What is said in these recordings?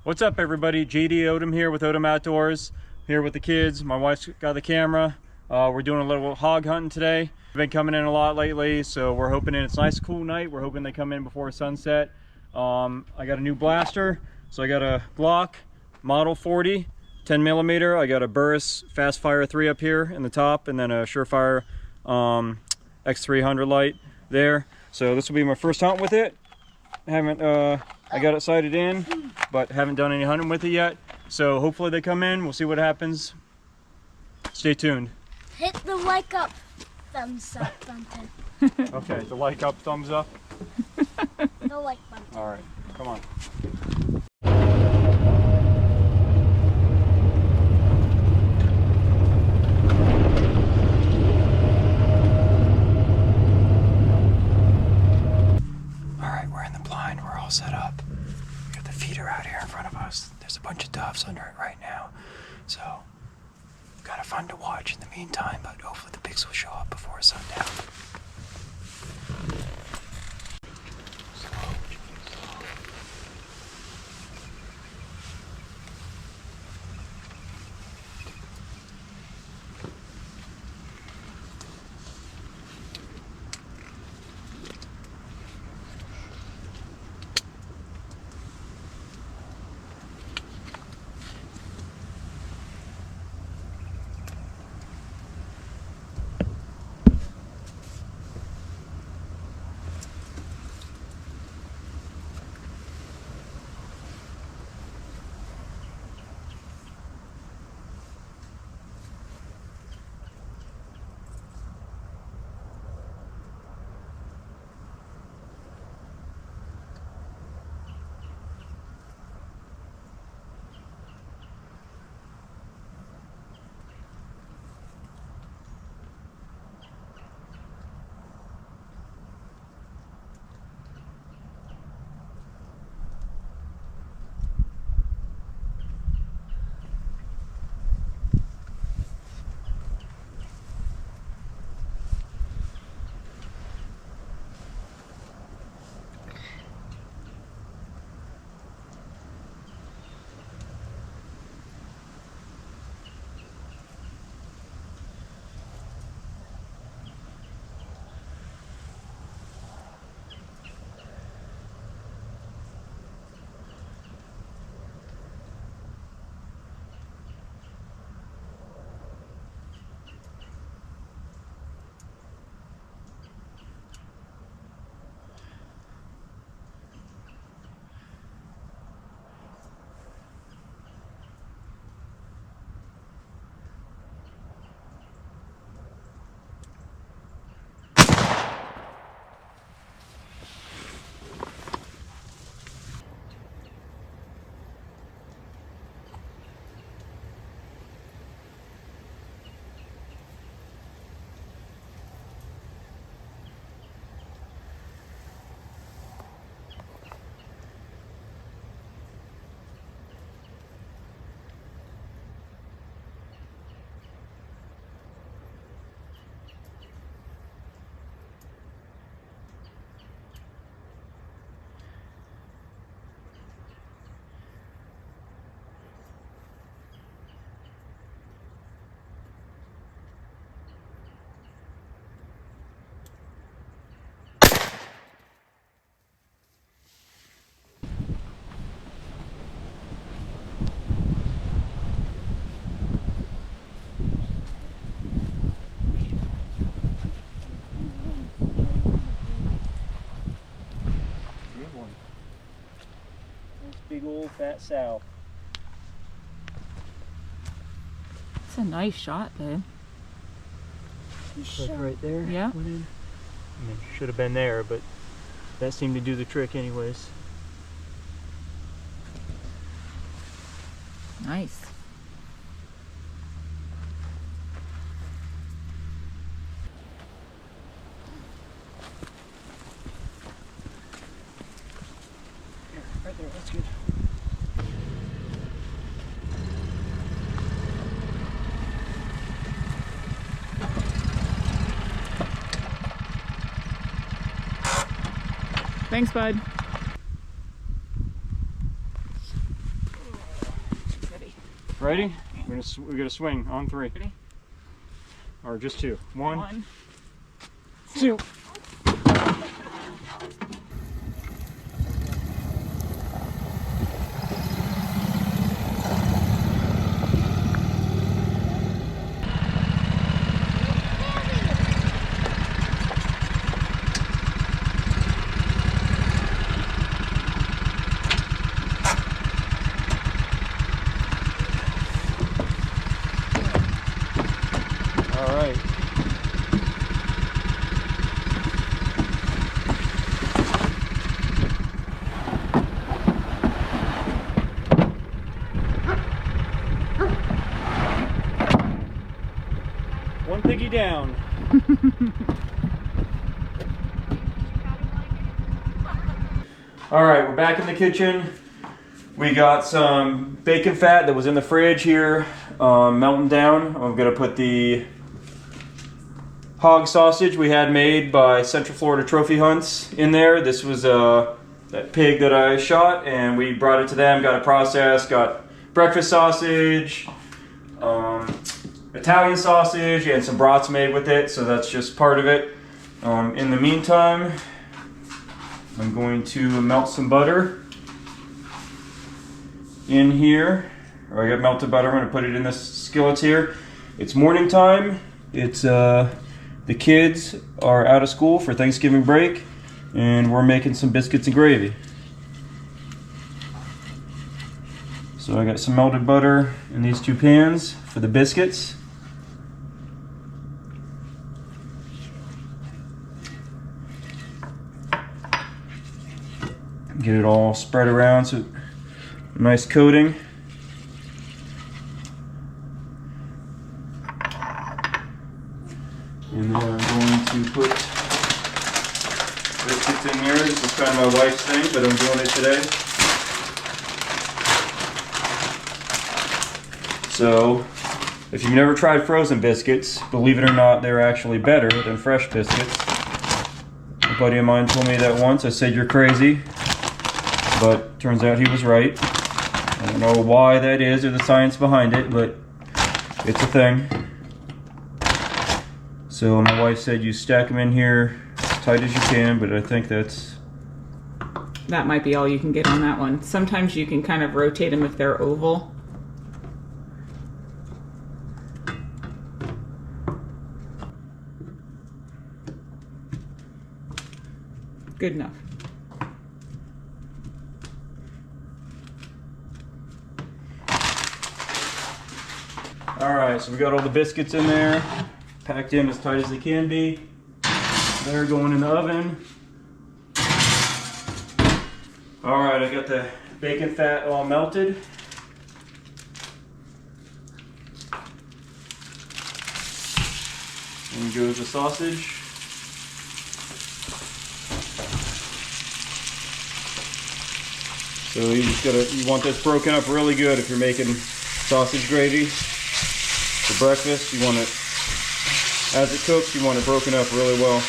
What's up, everybody? JD Odom here with Odom Outdoors, here with the kids. My wife's got the camera. We're doing a little hog hunting today. We've been coming in a lot lately, so we're hoping it's a nice cool night. We're hoping they come in before sunset. I got a new blaster, so I got a Glock Model 40 10mm. I got a Burris Fast Fire 3 up here in the top, and then a Surefire X300 light there. So this will be my first hunt with it. I got it sighted in, but haven't done any hunting with it yet. So hopefully they come in. We'll see what happens. Stay tuned. Hit the like up, thumbs up button. Okay, the like up, thumbs up. The like button. All right, come on. Set up. We got the feeder out here in front of us. There's a bunch of doves under it right now, so kind of fun to watch in the meantime, but hopefully the pigs will show up before sundown. Big old fat sow. It's a nice shot, babe. Like right there. Yeah. I mean, should have been there, but that seemed to do the trick anyways. Nice. Right there, that's good. Thanks, bud. Ready? We're gonna swing on 3. Ready? Or just 2. 1, 1, 2. All right. One piggy down. All right, we're back in the kitchen. We got some bacon fat that was in the fridge here, melting down. I'm gonna put the hog sausage we had made by Central Florida Trophy Hunts in there. This was that pig that I shot, and we brought it to them, got it processed, got breakfast sausage, Italian sausage, and some brats made with it, so that's just part of it. In the meantime, I'm going to melt some butter in here. I got melted butter. I'm going to put it in this skillet here. It's morning time. It's the kids are out of school for Thanksgiving break, and we're making some biscuits and gravy. So I got some melted butter in these 2 pans for the biscuits. Get it all spread around so nice coating. And then I'm going to put biscuits in here. This is kind of my wife's thing, but I'm doing it today. So, if you've never tried frozen biscuits, believe it or not, they're actually better than fresh biscuits. A buddy of mine told me that once. I said, "You're crazy," but turns out he was right. I don't know why that is or the science behind it, but it's a thing. So my wife said you stack them in here as tight as you can, but I think that might be all you can get on that one. Sometimes you can kind of rotate them if they're oval. Good enough. All right, so we got all the biscuits in there, packed in as tight as they can be. They're going in the oven. All right, I got the bacon fat all melted. And goes the sausage. So you want this broken up really good if you're making sausage gravy for breakfast. You want it, as it cooks, you want it broken up really well.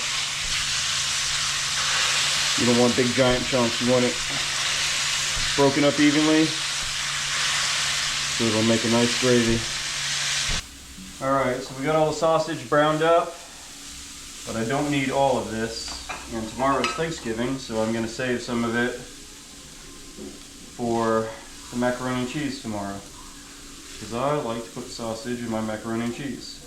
You don't want big giant chunks. You want it broken up evenly so it'll make a nice gravy. Alright, so we got all the sausage browned up, but I don't need all of this. And tomorrow's Thanksgiving, so I'm going to save some of it for the macaroni and cheese tomorrow, because I like to put sausage in my macaroni and cheese.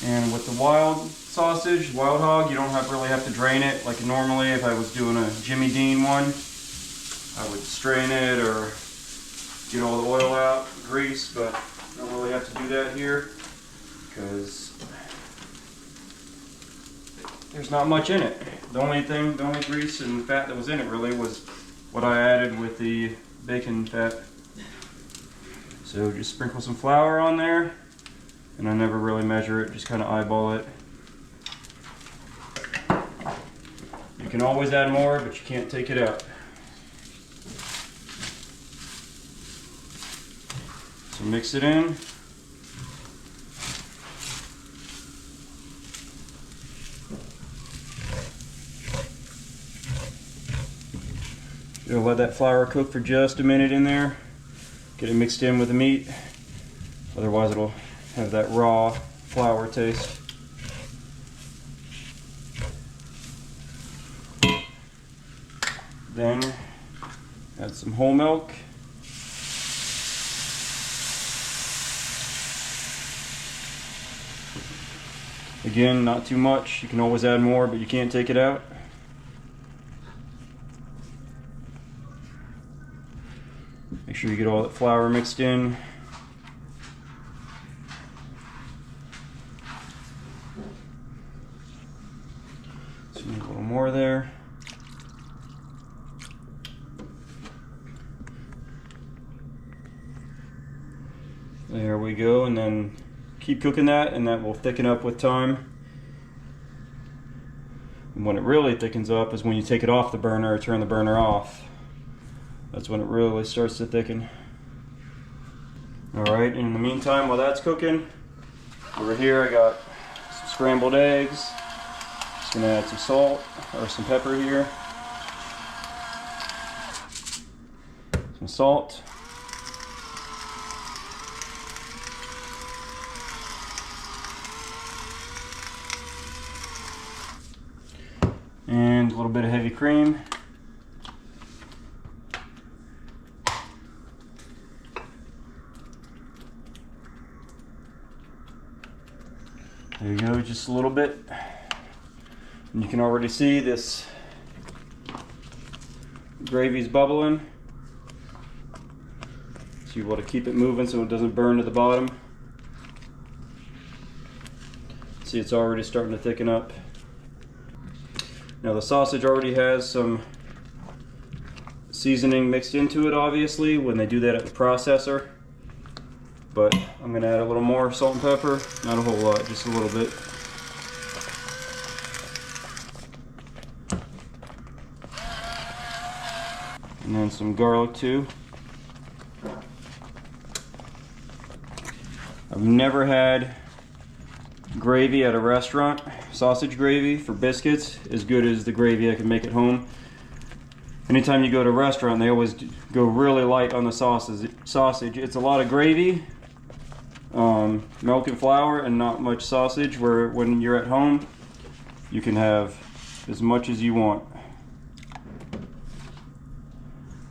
And with the wild sausage, wild hog, you don't really have to drain it like normally. If I was doing a Jimmy Dean one, I would strain it or get all the oil out, grease, but I don't really have to do that here because there's not much in it. The only grease and fat that was in it really was what I added with the bacon fat. So just sprinkle some flour on there, and I never really measure it, just kind of eyeball it. You can always add more, but you can't take it out. So mix it in. You'll let that flour cook for just a minute in there. Get it mixed in with the meat. Otherwise it'll have that raw flour taste. Then add some whole milk. Again, not too much. You can always add more, but you can't take it out. Make sure you get all that flour mixed in. So you need a little more there. There we go, and then keep cooking that, and that will thicken up with time. And when it really thickens up is when you take it off the burner or turn the burner off. That's when it really starts to thicken. Alright, in the meantime, while that's cooking, over here I got some scrambled eggs. Just gonna add some salt or some pepper here. Some salt. And a little bit of heavy cream. There you go, just a little bit. And you can already see this gravy's bubbling. So you want to keep it moving so it doesn't burn to the bottom. See, it's already starting to thicken up. Now the sausage already has some seasoning mixed into it, obviously, when they do that at the processor. But I'm gonna add a little more salt and pepper, not a whole lot, just a little bit. And then some garlic too. I've never had gravy at a restaurant, sausage gravy for biscuits, as good as the gravy I can make at home. Anytime you go to a restaurant, they always go really light on the sausage. It's a lot of gravy, milk and flour, and not much sausage, where when you're at home, you can have as much as you want.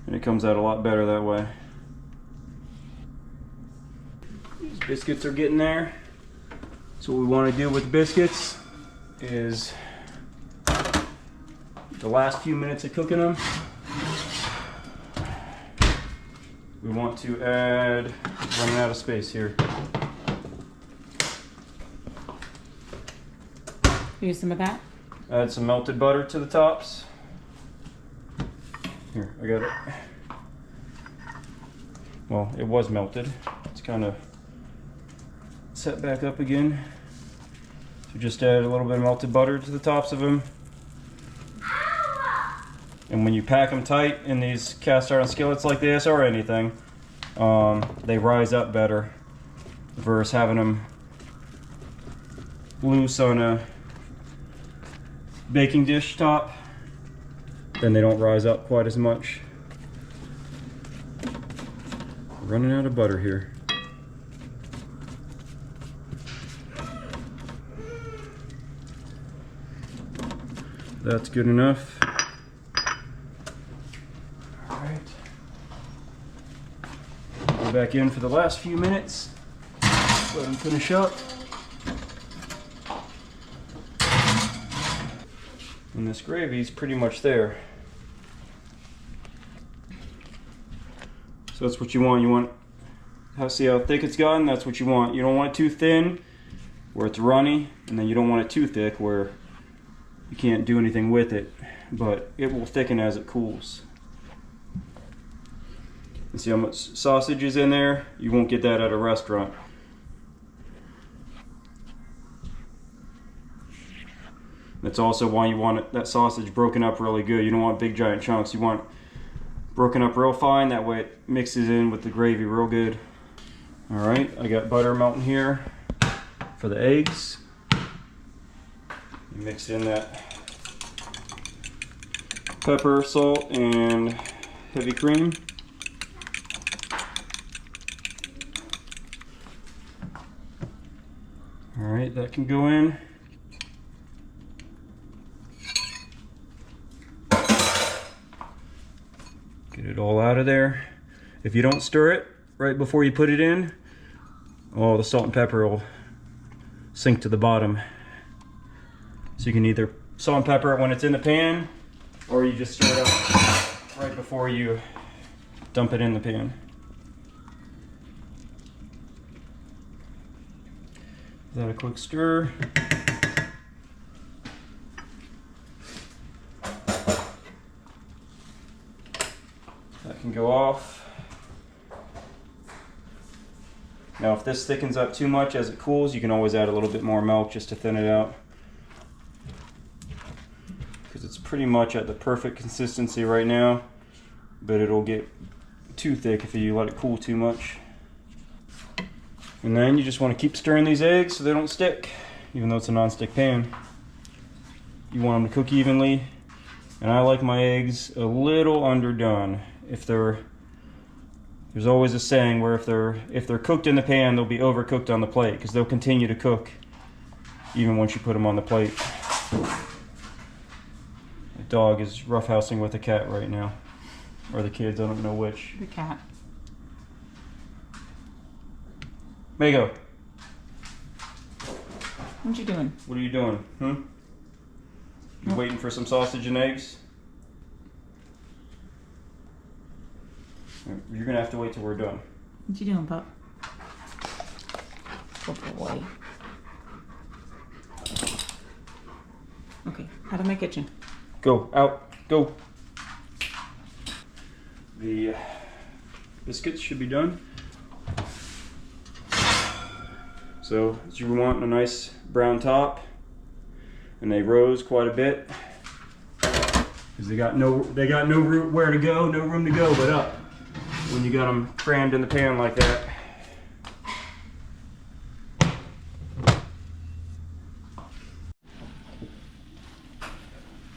And it comes out a lot better that way. These biscuits are getting there. So what we want to do with biscuits is the last few minutes of cooking them, we want to add, running out of space here. Use some of that. Add some melted butter to the tops. Here, I got it. Well, it was melted. It's kind of set back up again. So just add a little bit of melted butter to the tops of them. And when you pack them tight in these cast iron skillets like this, or anything, they rise up better versus having them loose on a baking dish top. Then they don't rise up quite as much. Running out of butter here. That's good enough. All right. Go back in for the last few minutes. Let them finish up. And this gravy is pretty much there. So that's what you want. You want, see how thick it's gotten? That's what you want. You don't want it too thin where it's runny, and then you don't want it too thick where you can't do anything with it, but it will thicken as it cools. You see how much sausage is in there? You won't get that at a restaurant. That's also why you want that sausage broken up really good. You don't want big giant chunks. You want broken up real fine, that way it mixes in with the gravy real good. All right, I got butter melting here for the eggs. Mix in that pepper, salt, and heavy cream. All right, that can go in. Get it all out of there. If you don't stir it right before you put it in, oh, the salt and pepper will sink to the bottom. So you can either salt and pepper it when it's in the pan, or you just stir it up right before you dump it in the pan. Give that a quick stir. That can go off. Now if this thickens up too much as it cools, you can always add a little bit more milk just to thin it out. Because it's pretty much at the perfect consistency right now, but it'll get too thick if you let it cool too much. And then you just want to keep stirring these eggs so they don't stick, even though it's a non-stick pan. You want them to cook evenly, and I like my eggs a little underdone. There's always a saying where if they're cooked in the pan, they'll be overcooked on the plate, because they'll continue to cook even once you put them on the plate. The dog is roughhousing with the cat right now, or the kids, I don't know which. The cat. Mago, What you doing? what are you doing? You waiting for some sausage and eggs? You're gonna have to wait till we're done. What you doing, pup? Oh boy. Okay, out of my kitchen. Go, out, go. The biscuits should be done. So, you want a nice brown top, and they rose quite a bit because they got no room where to go, no room to go but up when you got them crammed in the pan like that.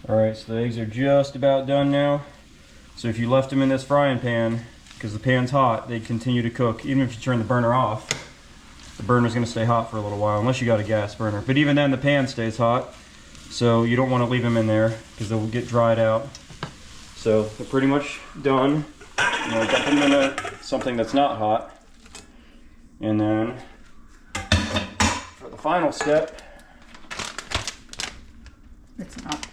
All right, so the eggs are just about done now. So if you left them in this frying pan, because the pan's hot, they continue to cook. Even if you turn the burner off, the burner's gonna stay hot for a little while, unless you got a gas burner. But even then, the pan stays hot, so you don't want to leave them in there because they'll get dried out. So they're pretty much done. You know, dump them into something that's not hot, and then for the final step, It's not.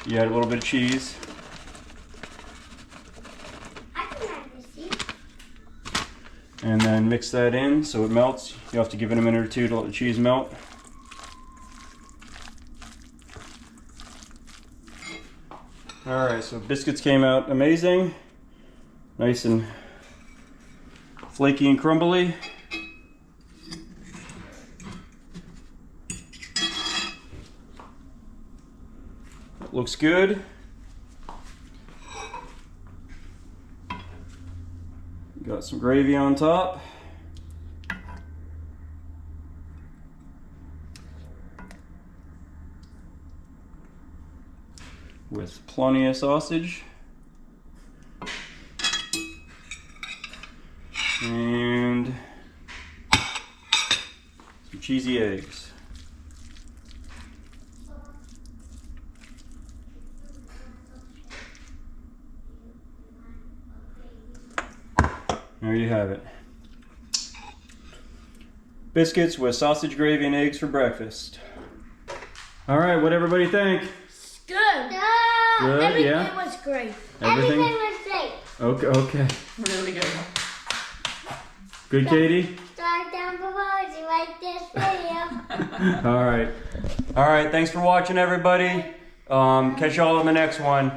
you add a little bit of cheese. And then mix that in so it melts. You have to give it a minute or two to let the cheese melt. Alright, so biscuits came out amazing. Nice and flaky and crumbly. It looks good. Got some gravy on top. With plenty of sausage. And some cheesy eggs. There you have it. Biscuits with sausage, gravy, and eggs for breakfast. All right, what everybody think? It's good. Good, Everything yeah? was great. Everything? was great. Okay, okay. Really good. Good, Katie? Subscribe down below if you like this video. All right. All right, thanks for watching, everybody. Catch y'all on the next one.